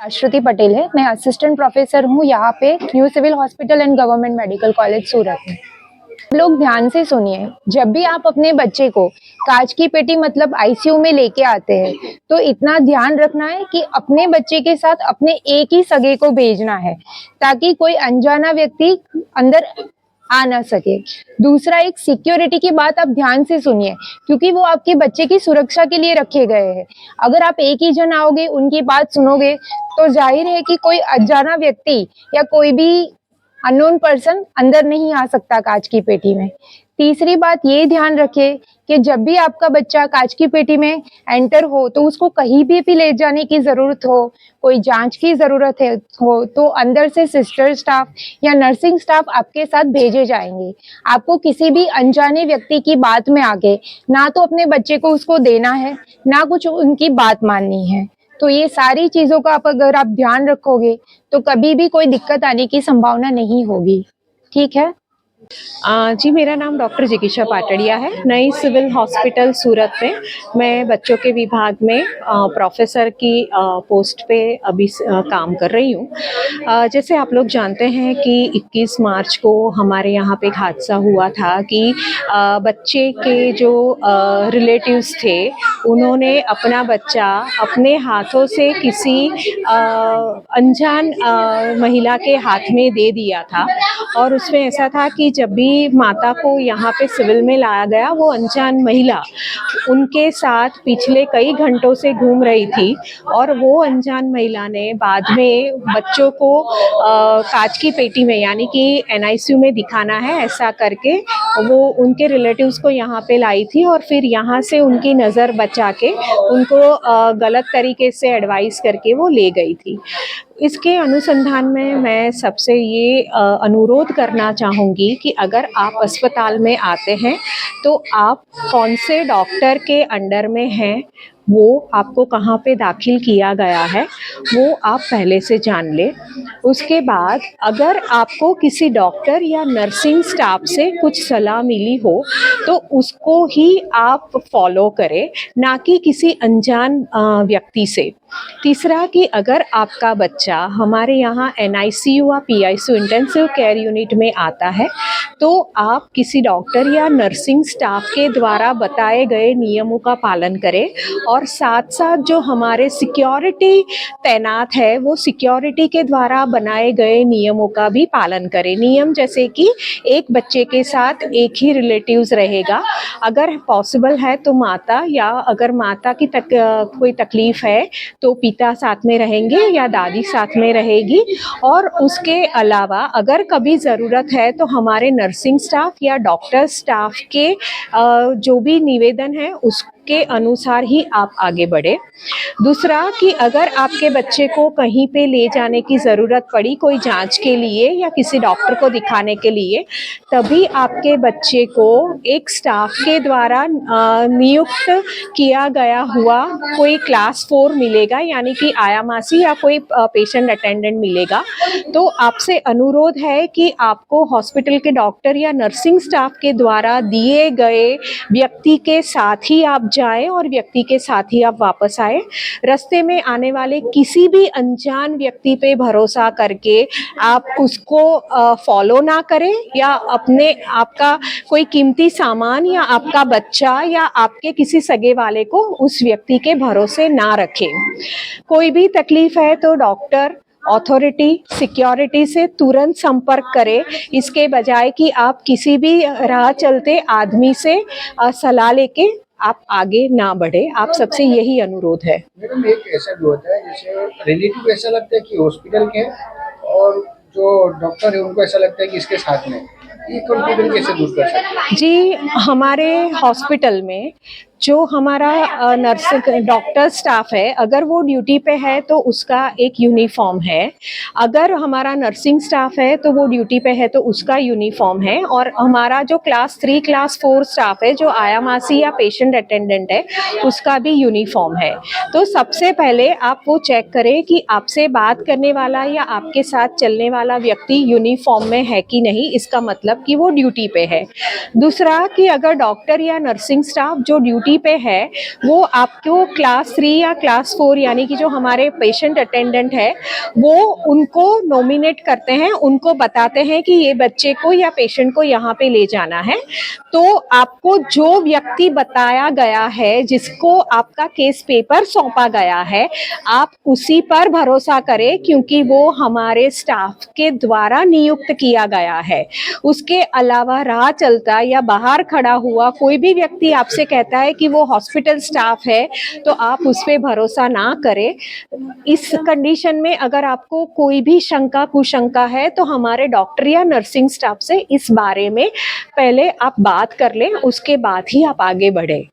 श्रुति पटेल है। मैं assistant professor हूँ यहाँ पे new civil hospital and government medical college Surat में। लोग ध्यान से सुनिए, जब भी आप अपने बच्चे को कांच की पेटी मतलब आईसीयू में लेके आते हैं तो इतना ध्यान रखना है कि अपने बच्चे के साथ अपने एक ही सगे को भेजना है ताकि कोई अनजाना व्यक्ति अंदर आ ना सके। दूसरा, एक सिक्योरिटी की बात आप ध्यान से सुनिए क्योंकि वो आपके बच्चे की सुरक्षा के लिए रखे गए हैं। अगर आप एक ही जन आओगे, उनकी बात सुनोगे तो जाहिर है कि कोई अनजाना व्यक्ति या कोई भी अननोन पर्सन अंदर नहीं आ सकता कांच की पेटी में। तीसरी बात ये ध्यान रखिए कि जब भी आपका बच्चा कांच की पेटी में एंटर हो तो उसको कहीं भी ले जाने की जरूरत हो, कोई जांच की जरूरत हो तो अंदर से सिस्टर स्टाफ या नर्सिंग स्टाफ आपके साथ भेजे जाएंगे। आपको किसी भी अनजाने व्यक्ति की बात में आके ना तो अपने बच्चे को उसको देना है, ना कुछ उनकी बात माननी है। तो ये सारी चीजों का अगर आप ध्यान रखोगे तो कभी भी कोई दिक्कत आने की संभावना नहीं होगी। ठीक है। जी, मेरा नाम डॉक्टर जिगीशा पाटड़िया है। नई सिविल हॉस्पिटल सूरत में मैं बच्चों के विभाग में प्रोफेसर की पोस्ट पे अभी काम कर रही हूँ। जैसे आप लोग जानते हैं कि 21 मार्च को हमारे यहाँ पे एक हादसा हुआ था कि बच्चे के जो रिलेटिव्स थे उन्होंने अपना बच्चा अपने हाथों से किसी अनजान महिला के हाथ में दे दिया था। और उसमें ऐसा था कि जब भी माता को यहाँ पे सिविल में लाया गया, वो अनजान महिला उनके साथ पिछले कई घंटों से घूम रही थी और वो अनजान महिला ने बाद में बच्चों को कांच की पेटी में यानी कि एनआईसीयू में दिखाना है ऐसा करके वो उनके रिलेटिव्स को यहाँ पे लाई थी और फिर यहाँ से उनकी नज़र बचा के उनको गलत तरीके से एडवाइस करके वो ले गई थी। इसके अनुसंधान में मैं सबसे ये अनुरोध करना चाहूँगी कि अगर आप अस्पताल में आते हैं तो आप कौन से डॉक्टर के अंडर में हैं, वो आपको कहाँ पे दाखिल किया गया है वो आप पहले से जान लें। उसके बाद अगर आपको किसी डॉक्टर या नर्सिंग स्टाफ से कुछ सलाह मिली हो तो उसको ही आप फॉलो करें, ना कि किसी अनजान व्यक्ति से। तीसरा कि अगर आपका बच्चा हमारे यहाँ एनआईसीयू या पीआईसीयू इंटेंसिव केयर यूनिट में आता है तो आप किसी डॉक्टर या नर्सिंग स्टाफ के द्वारा बताए गए नियमों का पालन करें और साथ साथ जो हमारे सिक्योरिटी तैनात है वो सिक्योरिटी के द्वारा बनाए गए नियमों का भी पालन करें। नियम जैसे कि एक बच्चे के साथ एक ही रिलेटिव्स रहेगा, अगर पॉसिबल है तो माता, या अगर माता की कोई तकलीफ है तो पिता साथ में रहेंगे या दादी साथ में रहेगी। और उसके अलावा अगर कभी ज़रूरत है तो हमारे नर्सिंग स्टाफ या डॉक्टर स्टाफ के जो भी निवेदन है उसके अनुसार ही आप आगे बढ़े। दूसरा कि अगर आपके बच्चे को कहीं पे ले जाने की ज़रूरत पड़ी कोई जांच के लिए या किसी डॉक्टर को दिखाने के लिए, तभी आपके बच्चे को एक स्टाफ के द्वारा नियुक्त किया गया हुआ कोई क्लास 4 मिलेगा यानी कि आयामासी या कोई पेशेंट अटेंडेंट मिलेगा। तो आपसे अनुरोध है कि आपको हॉस्पिटल के डॉक्टर या नर्सिंग स्टाफ के द्वारा दिए गए व्यक्ति के साथ ही आप जाएं और व्यक्ति के साथ ही आप वापस आए। रास्ते में आने वाले किसी भी अनजान व्यक्ति पे भरोसा करके आप उसको फॉलो ना करें या आपका कोई कीमती सामान या आपका बच्चा या आपके किसी सगे वाले को उस व्यक्ति के भरोसे ना रखें। कोई भी तकलीफ है तो डॉक्टर, अथॉरिटी, सिक्योरिटी से तुरंत संपर्क करें, इसके बजाय कि आप किसी भी राह चलते आदमी से सलाह लेके आप आगे ना बढ़े। आप सबसे यही अनुरोध है। मैडम, एक ऐसा भी होता है जैसे रिलेटिव ऐसा लगता है कि हॉस्पिटल के हैं और जो डॉक्टर है उनको ऐसा लगता है कि इसके साथ में, ये कंफ्यूजन कैसे दूर कर सकते हैं? जी, हमारे हॉस्पिटल में जो हमारा नर्सिंग डॉक्टर स्टाफ है अगर वो ड्यूटी पे है तो उसका एक यूनिफॉर्म है, अगर हमारा नर्सिंग स्टाफ है तो वो ड्यूटी पे है तो उसका यूनिफॉर्म है, और हमारा जो क्लास 3 क्लास 4 स्टाफ है जो आयामासी या पेशेंट अटेंडेंट है उसका भी यूनिफॉर्म है। तो सबसे पहले आप वो चेक करें कि आपसे बात करने वाला या आपके साथ चलने वाला व्यक्ति यूनिफॉर्म में है कि नहीं, इसका मतलब कि वो ड्यूटी पे है। दूसरा कि अगर डॉक्टर या नर्सिंग स्टाफ जो ड्यूटी ड्यूटी पे है वो आपको क्लास 3 या क्लास 4 यानी कि जो हमारे पेशेंट अटेंडेंट है वो उनको नॉमिनेट करते हैं, उनको बताते हैं कि ये बच्चे को या पेशेंट को यहाँ पे ले जाना है। तो आपको जो व्यक्ति बताया गया है, जिसको आपका केस पेपर सौंपा गया है, आप उसी पर भरोसा करें क्योंकि वो हमारे स्टाफ के द्वारा नियुक्त किया गया है। उसके अलावा राह चलता या बाहर खड़ा हुआ कोई भी व्यक्ति आपसे कहता है कि वो हॉस्पिटल स्टाफ है तो आप उस पर भरोसा ना करें। इस कंडीशन में अगर आपको कोई भी शंका कुशंका है तो हमारे डॉक्टर या नर्सिंग स्टाफ से इस बारे में पहले आप बात कर लें, उसके बाद ही आप आगे बढ़े।